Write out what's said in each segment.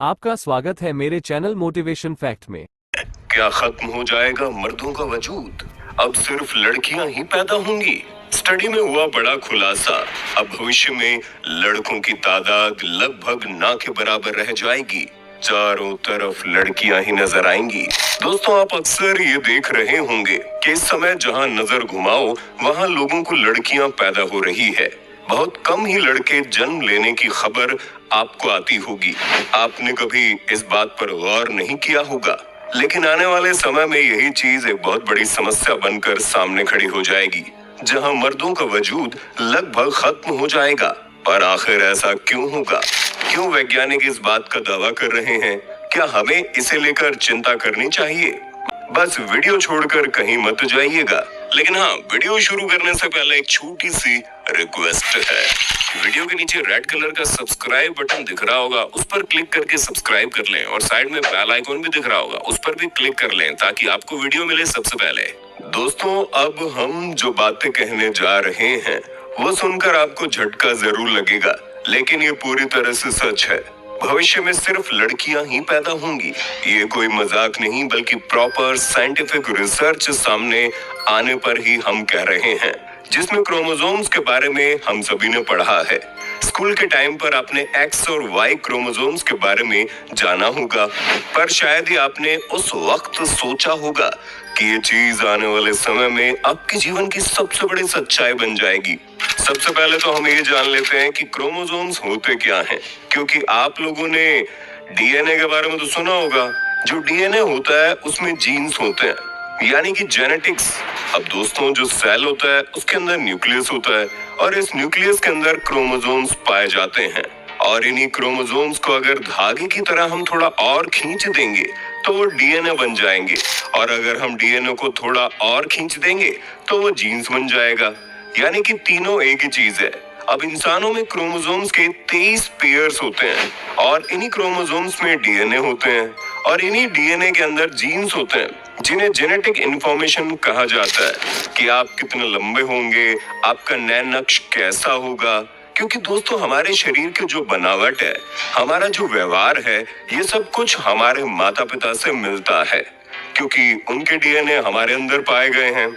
आपका स्वागत है मेरे चैनल मोटिवेशन फैक्ट में। क्या खत्म हो जाएगा मर्दों का वजूद? अब सिर्फ लड़कियां ही पैदा होंगी। स्टडी में हुआ बड़ा खुलासा। अब भविष्य में लड़कों की तादाद लगभग ना के बराबर रह जाएगी। चारों तरफ लड़कियां ही नजर आएंगी। दोस्तों, आप अक्सर ये देख रहे होंगे कि इस समय जहां नजर घुमाओ वहां लोगों को लड़कियां पैदा हो रही है। बहुत कम ही लड़के जन्म लेने की खबर आपको आती होगी। आपने कभी इस बात पर गौर नहीं किया होगा, लेकिन आने वाले समय में यही चीज एक बहुत बड़ी समस्या बनकर सामने खड़ी हो जाएगी, जहां मर्दों का वजूद लगभग खत्म हो जाएगा। पर आखिर ऐसा क्यों होगा? क्यों वैज्ञानिक इस बात का दावा कर रहे हैं? क्या हमें इसे लेकर चिंता करनी चाहिए? बस वीडियो छोड़कर कहीं मत जाइएगा। लेकिन हाँ, वीडियो शुरू करने से पहले एक छोटी सी रिक्वेस्ट है। वीडियो के नीचे रेड कलर का सब्सक्राइब बटन दिख रहा होगा, उस पर क्लिक करके सब्सक्राइब कर लें और साइड में बेल आइकॉन भी दिख रहा होगा, उस पर भी क्लिक कर लें ताकि आपको वीडियो मिले सबसे पहले। दोस्तों, अब हम जो बातें कहने जा रहे हैं वो सुनकर आपको झटका जरूर लगेगा, लेकिन ये पूरी तरह से सच है। भविष्य में सिर्फ लड़कियां ही पैदा होंगी। ये कोई मजाक नहीं, बल्कि प्रॉपर साइंटिफिक रिसर्च सामने आने पर ही हम कह रहे हैं, जिसमें क्रोमोसोम्स के बारे में हम सभी ने पढ़ा है। स्कूल के टाइम पर आपने एक्स और वाई क्रोमोसोम्स के बारे में जाना होगा, पर शायद ही आपने उस वक्त सोचा होगा कि ये चीज आने वाले समय में आपके जीवन की सबसे बड़ी सच्चाई बन जाएगी। सबसे पहले तो हम ये जान लेते हैं कि क्रोमोसोम्स होते क्या हैं, क्योंकि आप लोगों ने डीएनए के बारे में तो सुना होगा। जो डीएनए होता है उसमें जीन्स होते हैं, यानी कि जेनेटिक्स। अब दोस्तों, जो सेल होता है उसके अंदर न्यूक्लियस होता है और इस न्यूक्लियस के अंदर क्रोमोसोम्स पाए जाते हैं। और इन्हीं क्रोमोसोम्स को अगर धागे की तरह हम थोड़ा और खींच देंगे तो वो डीएनए बन जाएंगे, और अगर हम डीएनए को थोड़ा और खींच देंगे तो वो जीन्स बन जाएगा। यानी कि तीनों एक ही चीज है। अब इंसानों में क्रोमोसोम्स के 23 पेयर्स होते हैं और इन्हीं क्रोमोसोम्स में डीएनए होते हैं और इन्हीं डीएनए के अंदर जीन्स होते हैं, जिन्हें जेनेटिक इंफॉर्मेशन कहा जाता है कि आप कितने लंबे होंगे, आपका नैन नक्श कैसा होगा। क्योंकि दोस्तों, हमारे शरीर की जो बनावट है, हमारा जो व्यवहार है, ये सब कुछ हमारे माता पिता से मिलता है, क्योंकि उनके डीएनए हमारे अंदर पाए गए हैं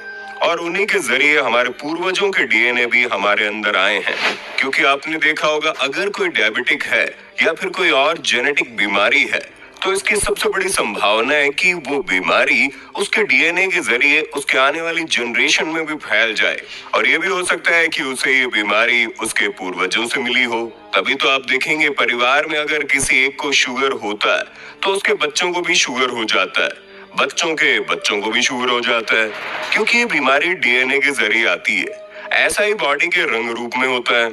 और उन्हीं के जरिए हमारे पूर्वजों के डीएनए भी हमारे अंदर आए हैं। क्योंकि आपने देखा होगा, अगर कोई डायबिटिक है या फिर कोई और जेनेटिक बीमारी है तो इसकी सबसे बड़ी संभावना है कि वो बीमारी उसके डीएनए के जरिए उसके आने वाली जनरेशन में भी फैल जाए, और ये भी हो सकता है कि उसे ये बीमारी उसके पूर्वजों से मिली हो। तभी तो आप देखेंगे, परिवार में अगर किसी एक को शुगर होता है तो उसके बच्चों को भी शुगर हो जाता है, बच्चों के बच्चों को भी शुगर हो जाता है, क्योंकि ये बीमारी डीएनए के जरिए आती है। ऐसा ही बॉडी के रंग रूप में होता है।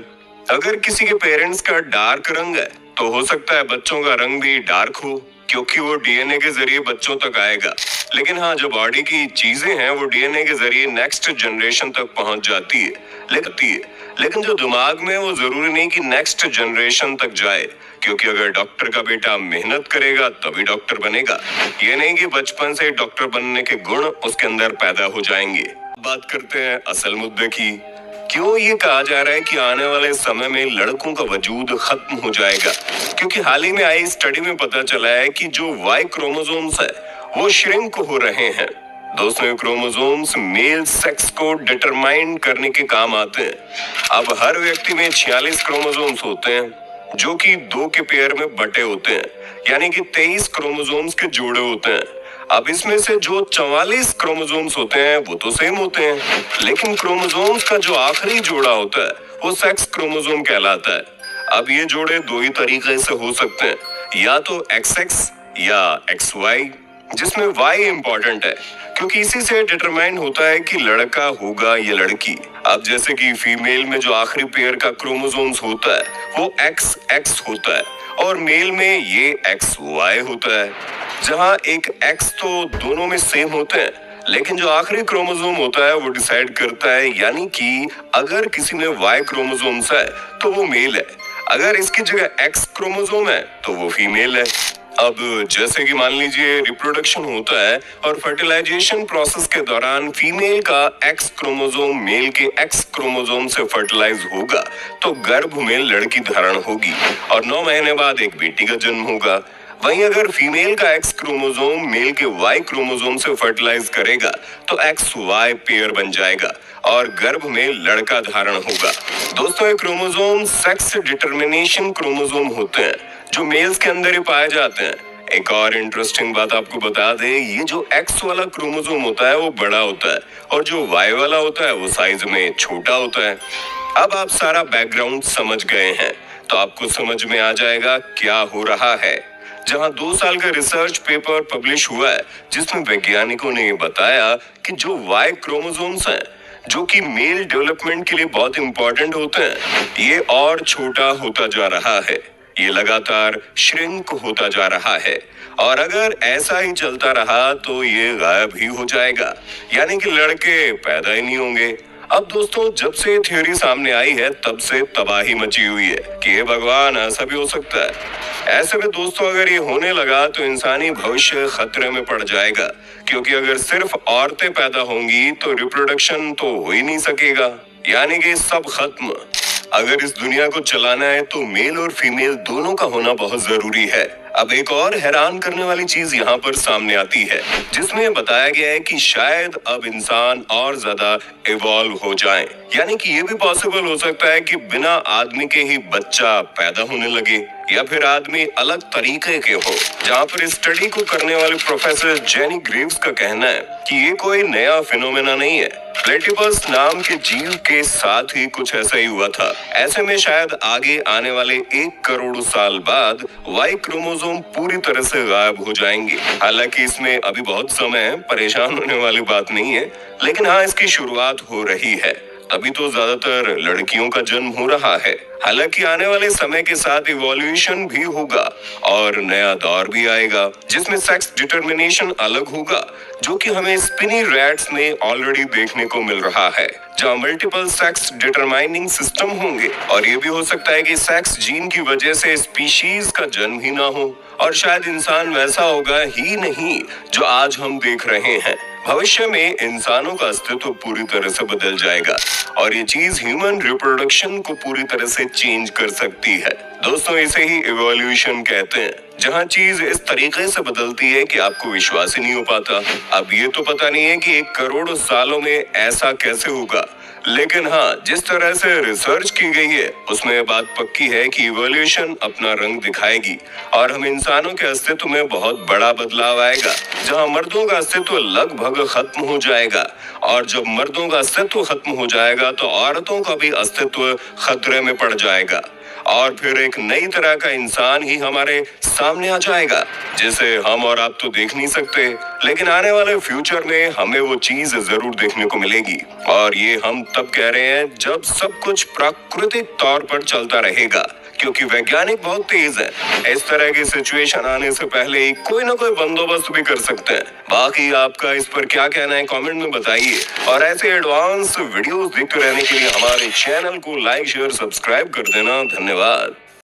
अगर किसी के पेरेंट्स का डार्क रंग है तो हो सकता है बच्चों का रंग भी डार्क हो, क्योंकि वो डीएनए के जरिए बच्चों तक आएगा। लेकिन हाँ, जो बॉडी की चीजें हैं वो डीएनए के जरिए नेक्स्ट जनरेशन तक पहुंच जाती है, लेकिन जो दिमाग में, वो जरूरी नहीं कि नेक्स्ट जनरेशन तक जाए, क्योंकि अगर डॉक्टर का बेटा मेहनत करेगा तभी डॉक्टर बनेगा। ये नहीं कि बचपन से डॉक्टर बनने के गुण उसके अंदर पैदा हो जाएंगे। बात करते हैं असल मुद्दे की। क्यों ये कहा जा रहा है कि आने वाले समय में लड़कों का वजूद खत्म हो जाएगा? क्योंकि हाल ही में आई स्टडी में पता चला है कि जो वाई क्रोमोसोम्स है वो श्रिंक हो रहे हैं। दोस्तों, क्रोमोसोम्स मेल सेक्स को डिटरमाइन करने के काम आते हैं। अब हर व्यक्ति में 46 क्रोमोसोम्स होते हैं, जो कि 2 के पेयर में बटे होते हैं, यानी कि 23 क्रोमोसोम्स के जोड़े होते हैं। अब इसमें से जो 44 क्रोमोसोम्स होते हैं वो तो सेम होते हैं, लेकिन क्रोमोसोम्स का जो आखिरी जोड़ा होता है वो सेक्स क्रोमोसोम कहलाता है। अब ये जोड़े 2 ही तरीके से हो सकते हैं, या तो XX या XY, जिसमें Y इंपॉर्टेंट है, क्योंकि इसी से डिटरमाइन होता है कि लड़का होगा या लड़की। अब जैसे कि फीमेल में जो आखिरी पेयर का क्रोमोसोम्स होता है वो XX होता है और मेल में ये XY होता है। जहां एक X तो दोनों में सेम होते हैं, लेकिन जो आखिरी क्रोमोसोम होता है वो डिसाइड करता है, यानी कि अगर किसी में Y क्रोमोसोम्स है तो वो मेल है, अगर इसकी जगह X क्रोमोसोम है तो वो फीमेल है। अब जैसे कि मान लीजिए रिप्रोडक्शन होता है और फर्टिलाइजेशन प्रोसेस के दौरान फीमेल का X क्रोमोसोम मेल के X क्रोमोसोम से फर्टिलाइज होगा तो गर्भ में लड़की धारण होगी और 9 महीने बाद एक बेटी का जन्म होगा। वहीं अगर फीमेल का एक्स क्रोमोसोम मेल के वाई क्रोमोसोम से फर्टिलाइज करेगा तो एक्स वाई पेयर बन जाएगा और गर्भ में लड़का धारण होगा। दोस्तों, ये क्रोमोसोम सेक्स डिटर्मिनेशन क्रोमोसोम होते हैं जो मेल्स के अंदर ही पाए जाते हैं। एक और इंटरेस्टिंग बात आपको बता दें, ये जो एक्स वाला क्रोमोसोम होता है वो बड़ा होता है और जो वाई वाला होता है वो साइज में छोटा होता है। अब आप सारा बैकग्राउंड समझ गए हैं तो आपको समझ में आ जाएगा क्या हो रहा है। जहां 2 साल का रिसर्च पेपर पब्लिश हुआ है जिसमें वैज्ञानिकों ने बताया कि जो वाई क्रोमोसोम्स हैं जो कि मेल डेवलपमेंट के लिए बहुत इंपॉर्टेंट होते हैं, ये और छोटा होता जा रहा है। ये लगातार श्रिंक होता जा रहा है और अगर ऐसा ही चलता रहा तो ये गायब ही हो जाएगा, यानी कि लड़के पैदा ही नहीं होंगे। अब दोस्तों, जब से थ्योरी सामने आई है तब से तबाही मची हुई है कि ये भगवान ऐसा भी हो सकता है। ऐसे में दोस्तों, अगर ये होने लगा तो इंसानी भविष्य खतरे में पड़ जाएगा, क्योंकि अगर सिर्फ औरतें पैदा होंगी तो रिप्रोडक्शन तो हो ही नहीं सकेगा, यानी कि सब खत्म। अगर इस दुनिया को चलाना है तो मेल और फीमेल दोनों का होना बहुत जरूरी है। अब एक और हैरान करने वाली चीज यहाँ पर सामने आती है जिसमें बताया गया है कि शायद अब इंसान और ज्यादा इवॉल्व हो जाएं, यानी कि ये भी पॉसिबल हो सकता है कि बिना आदमी के ही बच्चा पैदा होने लगे या फिर आदमी अलग तरीके के हो। जहाँ पर इस स्टडी को करने वाले प्रोफेसर जेनी ग्रीव्स का कहना है कि ये कोई नया फिनोमेना नहीं है, प्लेटिपस नाम के जीव के साथ ही कुछ ऐसा ही हुआ था। ऐसे में शायद आगे आने वाले 1 करोड़ साल बाद वाई क्रोमोसोम पूरी तरह से गायब हो जाएंगे। हालांकि इसमें अभी बहुत समय है, परेशान होने वाली बात नहीं है, लेकिन हाँ, इसकी शुरुआत हो रही है। तभी तो ज्यादातर लड़कियों का जन्म हो रहा है। हालांकि आने वाले समय के साथ इवोल्यूशन भी होगा और नया दौर भी आएगा जिसमें सेक्स डिटर्मिनेशन अलग होगा, जो कि हमें स्पिनी रैट्स में ऑलरेडी देखने को मिल रहा है, जहां मल्टीपल सेक्स डिटरमाइनिंग सिस्टम होंगे। और ये भी हो सकता है कि सेक्स जीन की वजह से स्पीशीज का जन्म ही ना हो और शायद इंसान वैसा होगा ही नहीं जो आज हम देख रहे हैं। भविष्य में इंसानों का अस्तित्व पूरी तरह से बदल जाएगा और ये चीज ह्यूमन रिप्रोडक्शन को पूरी तरह से चेंज कर सकती है। दोस्तों, इसे ही इवोल्यूशन कहते हैं, जहाँ चीज इस तरीके से बदलती है कि आपको विश्वास ही नहीं हो पाता। अब ये तो पता नहीं है कि 1 करोड़ सालों में ऐसा कैसे होगा, लेकिन हाँ, जिस तरह से रिसर्च की गई है उसमें ये बात पक्की है कि इवोल्यूशन अपना रंग दिखाएगी और हम इंसानों के अस्तित्व में बहुत बड़ा बदलाव आएगा, जहां मर्दों का अस्तित्व लगभग खत्म हो जाएगा और जब मर्दों का अस्तित्व खत्म हो जाएगा तो औरतों का भी अस्तित्व खतरे में पड़ जाएगा और फिर एक नई तरह का इंसान ही हमारे सामने आ जाएगा जिसे हम और आप तो देख नहीं सकते, लेकिन आने वाले फ्यूचर में हमें वो चीज जरूर देखने को मिलेगी। और ये हम तब कह रहे हैं जब सब कुछ प्राकृतिक तौर पर चलता रहेगा, क्योंकि वैज्ञानिक बहुत तेज है। इस तरह की सिचुएशन आने से पहले ही कोई ना कोई बंदोबस्त भी कर सकते हैं। बाकी आपका इस पर क्या कहना है कमेंट में बताइए और ऐसे एडवांस वीडियोस देखते रहने के लिए हमारे चैनल को लाइक शेयर सब्सक्राइब कर देना। धन्यवाद।